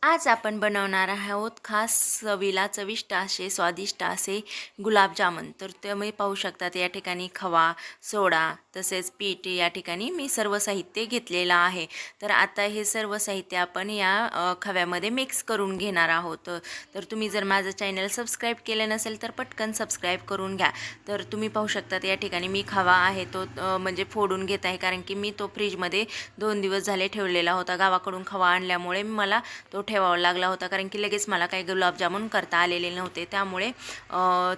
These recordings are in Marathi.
आज आपण बनवणार आहोत खास चवीला चविष्ट असे स्वादिष्ट असे गुलाबजामुन. तर तुम्ही पाहू शकतात या ठिकाणी खवा, सोडा तसेच पीठ या ठिकाणी मी सर्व साहित्य घेतलेलं आहे. तर आता हे सर्व साहित्य आपण या खव्यामध्ये मिक्स करून घेणार आहोत. तर तुम्ही जर माझं चॅनल सबस्क्राईब केलं नसेल तर पटकन सबस्क्राईब करून घ्या. तर तुम्ही पाहू शकतात या ठिकाणी मी खवा आहे तो म्हणजे फोडून घेत आहे, कारण की मी तो फ्रीजमध्ये 2 दिवस झाले ठेवलेला होता. गावाकडून खवा आणल्यामुळे मला तो ठेवावा लागला होता, कारण की लगेच मला काही गुलाबजामुन करता आलेले नव्हते. त्यामुळे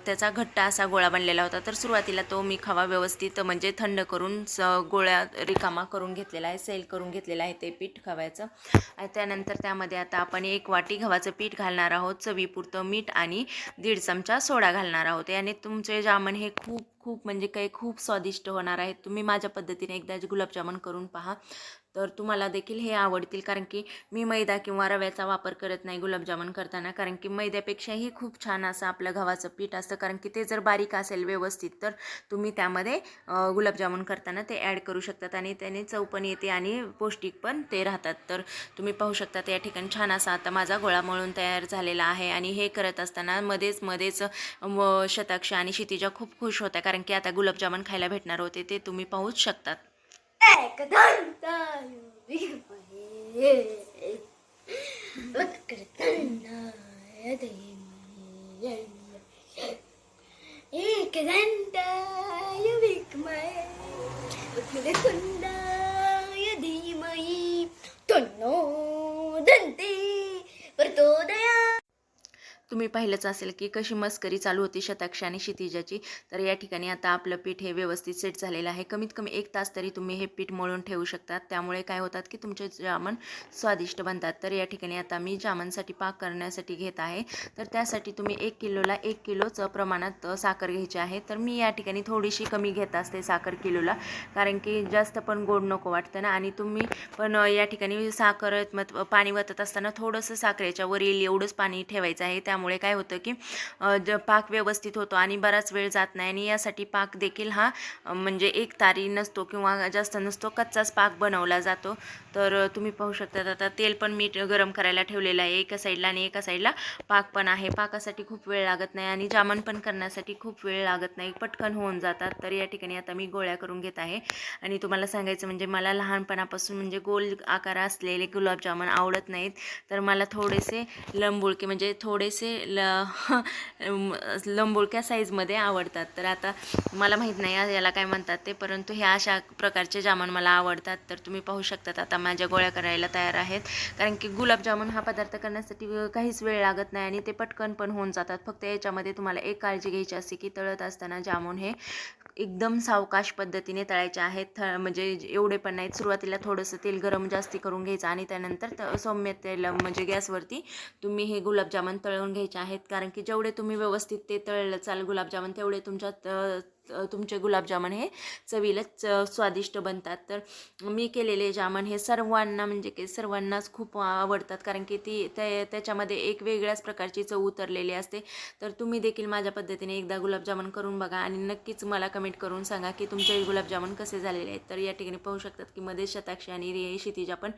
त्याचा घट्ट असा गोळा बनलेला होता. तर सुरुवातीला तो मी खवा व्यवस्थित म्हणजे थंड करून गोळ्या रिकामा करून घेतलेला आहे, सेल करून घेतलेला आहे ते पीठ खव्याचं. आणि त्यानंतर त्यामध्ये आता आपण 1 वाटी गव्हाचं पीठ घालणार आहोत, चवीपुरतं मीठ आणि 1.5 चमचा सोडा घालणार आहोत. याने तुमचे जामन हे खूप खूप म्हणजे काही खूप स्वादिष्ट होणार आहेत. तुम्ही माझ्या पद्धतीने एकदा गुलाबजामुन करून पहा, तर तुम्हाला देखील हे आवडतील. कारण की मी मैदा किंवा रव्याचा वापर करत नाही गुलाबजामुन करताना, कारण की मैद्यापेक्षाही खूप छान असं आपलं गव्हाचं पीठ असतं. कारण की ते जर बारीक असेल व्यवस्थित तर तुम्ही त्यामध्ये गुलाबजामुन करताना ते ॲड करू शकतात आणि त्याने चव पण येते आणि पौष्टिक पण ते राहतात. तर तुम्ही पाहू शकता या ठिकाणी छान असा आता माझा गोळा मळून तयार झालेला आहे. आणि हे करत असताना मध्येच शताक्ष आणि क्षितिजा खूप खुश होत्या, कारण की आता गुलाबजामुन खायला भेटणार होते, ते तुम्ही पाहूच शकतात. एकदंताय विद्महे वक्रतुंडाय धीमहि तन्नो दन्ती प्रचोदयात्. तुम्ही पाहिलंच असेल की कशी मस्करी चालू होती शताक्ष आणि क्षितिजाची. तर या ठिकाणी आता आपलं पीठ हे व्यवस्थित सेट झालेलं आहे. कमीत कमी 1 तास तरी तुम्ही हे पीठ मळून ठेवू शकतात. त्यामुळे काय होतात की तुमचे जामन स्वादिष्ट बनतात. तर या ठिकाणी आता मी जामनसाठी पाक करण्यासाठी घेत आहे. तर त्यासाठी तुम्ही 1 किलोला 1 किलोच प्रमाणात साखर घ्यायची आहे. तर मी या ठिकाणी थोडीशी कमी घेत असते साखर किलोला, कारण की जास्त पण गोड नको वाटतं ना. आणि तुम्ही पण या ठिकाणी साखर पाणी वतत असताना थोडंसं साखरेच्या वर येईल एवढंच पाणी ठेवायचं आहे. त्यामुळे काय होतं की पाक व्यवस्थित होतो आणि बराच वेळ जात नाही. आणि यासाठी पाक देखील हा म्हणजे एक तारी नसतो किंवा जास्त नसतो, कच्चाच पाक बनवला जातो. तर तुम्ही पाहू शकता आता तेल पण मी गरम करायला ठेवलेलं आहे एका साईडला, आणि एका साईडला पाक पण आहे. पाकासाठी खूप वेळ लागत नाही आणि जामन पण करण्यासाठी खूप वेळ लागत नाही, पटकन होऊन जातात. तर या ठिकाणी आता मी गोळ्या करून घेत आहे. आणि तुम्हाला सांगायचं म्हणजे मला लहानपणापासून म्हणजे गोल आकार असलेले गुलाबजामुन आवडत नाहीत. तर मला थोडेसे लंबुळके म्हणजे थोडेसे लंबुळक्या साईजमध्ये आवडतात. तर आता मला माहीत नाही याला काय म्हणतात ते, परंतु ह्या अशा प्रकारचे जामून मला आवडतात. तर तुम्ही पाहू शकतात आता माझ्या गोळ्या करायला तयार आहेत, कारण की गुलाबजामुन हा पदार्थ करण्यासाठी काहीच वेळ लागत नाही आणि ते पटकन पण होऊन जातात. फक्त याच्यामध्ये तुम्हाला एक काळजी घ्यायची असते की तळत असताना जामून हे एकदम सावकाश पद्धतीने तळायचे आहेत. म्हणजे एवढे पण नाहीत. सुरुवातीला थोडंसं तेल गरम जास्ती करून घ्यायचं आणि त्यानंतर सौम्य तेल म्हणजे गॅसवरती तुम्ही हे गुलाबजामुन तळून घ्यायचे आहेत. कारण की जेवढे तुम्ही व्यवस्थित ते तळलं चाल गुलाबजामुन, तेवढे तुमचे गुलाबजामुन हे चवीला स्वादिष्ट बनतात. तर मी केलेले जामन हे सर्वांना म्हणजे की सर्वांनाच खूप आवडतात, कारण की त्याच्यामध्ये एक वेगळ्याच प्रकारची चव उतरलेली असते. तर तुम्ही देखील माझ्या पद्धतीने एकदा गुलाबजामुन करून बघा आणि नक्कीच मला कमेंट करून सांगा की तुमचे गुलाबजामुन कसे झालेले आहेत. तर या ठिकाणी पाहू शकतात की मध्ये शताक्षी आणि क्षितिजा पण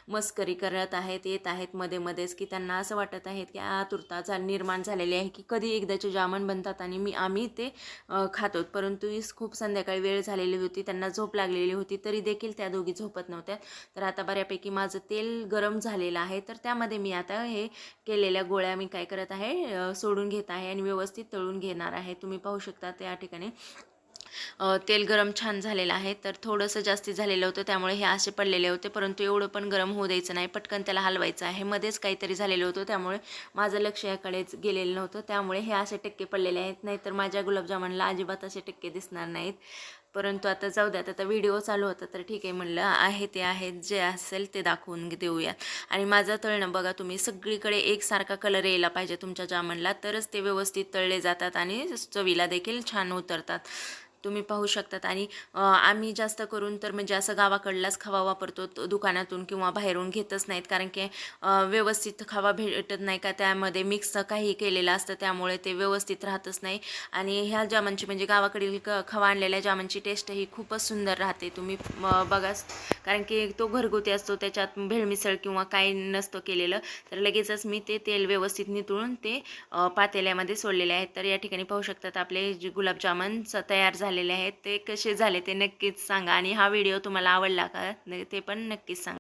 मस्करी करत आहेत, येत आहेत मध्येच, की त्यांना असं वाटत आहेत की आतुरता निर्माण झालेली आहे की कधी एकदाचे जामन बनतात आणि आम्ही ते खातो. परंतु खूप संध्याकाळी वेळ झालेली होती, त्यांना झोप लागलेली होती, तरी देखील त्या दोघी झोपत नव्हत्या. तर आता बऱ्यापैकी माझं तेल गरम झालेलं आहे. तर त्यामध्ये मी आता हे केलेल्या गोळ्या मी काय करत आहे सोडून घेत आहे आणि व्यवस्थित तळून घेणार आहे. तुम्ही पाहू शकता त्या ठिकाणी तेल गरम छान झालेलं आहे. तर थोडंसं जास्ती झालेलं होतं, त्यामुळे हे असे पडलेले होते. परंतु एवढं पण गरम होऊ द्यायचं नाही, पटकन त्याला हलवायचं आहे. मध्येच काहीतरी झालेलं होतं, त्यामुळे माझं लक्ष याकडेच गेलेलं नव्हतं. त्यामुळे हे असे टक्के पडलेले आहेत, नाहीतर माझ्या गुलाबजामुनला अजिबात असे टक्के दिसणार नाहीत. परंतु आता जाऊ द्यात, आता व्हिडिओ चालू होता तर ठीक आहे म्हणलं, आहे ते आहेत, जे असेल ते दाखवून देऊयात. आणि माझं तळणं बघा तुम्ही, सगळीकडे एकसारखा कलर यायला पाहिजे तुमच्या जामनला, तरच ते व्यवस्थित तळले जातात आणि चवीला देखील छान उतरतात. तुम्ही पाहू शकतात. आणि आम्ही जास्त करून तर म्हणजे असं गावाकडलाच खवा वापरतो, दुकानातून किंवा बाहेरून घेतच नाहीत, कारण की व्यवस्थित खवा भेटत नाही का, त्यामध्ये मिक्स काही केलेलं असतं, त्यामुळे ते व्यवस्थित राहतच नाही. आणि ह्या जामांची म्हणजे गावाकडील खवा आणलेल्या जामांची टेस्ट ही खूपच सुंदर राहते. तुम्ही बघाच, कारण की तो घरगुती असतो, त्याच्यात भेळमिसळ किंवा काही नसतं केलेलं. तर लगेचच मी ते तेल व्यवस्थित नितळून ते पातेल्यामध्ये सोडलेले आहेत. तर या ठिकाणी पाहू शकतात आपले जे गुलाबजामुन तयार झालेले आहेत. ते कसे झाले ते नक्कीच सांगा, आणि हा व्हिडिओ तुम्हाला आवडला का ते पण नक्कीच सांगा.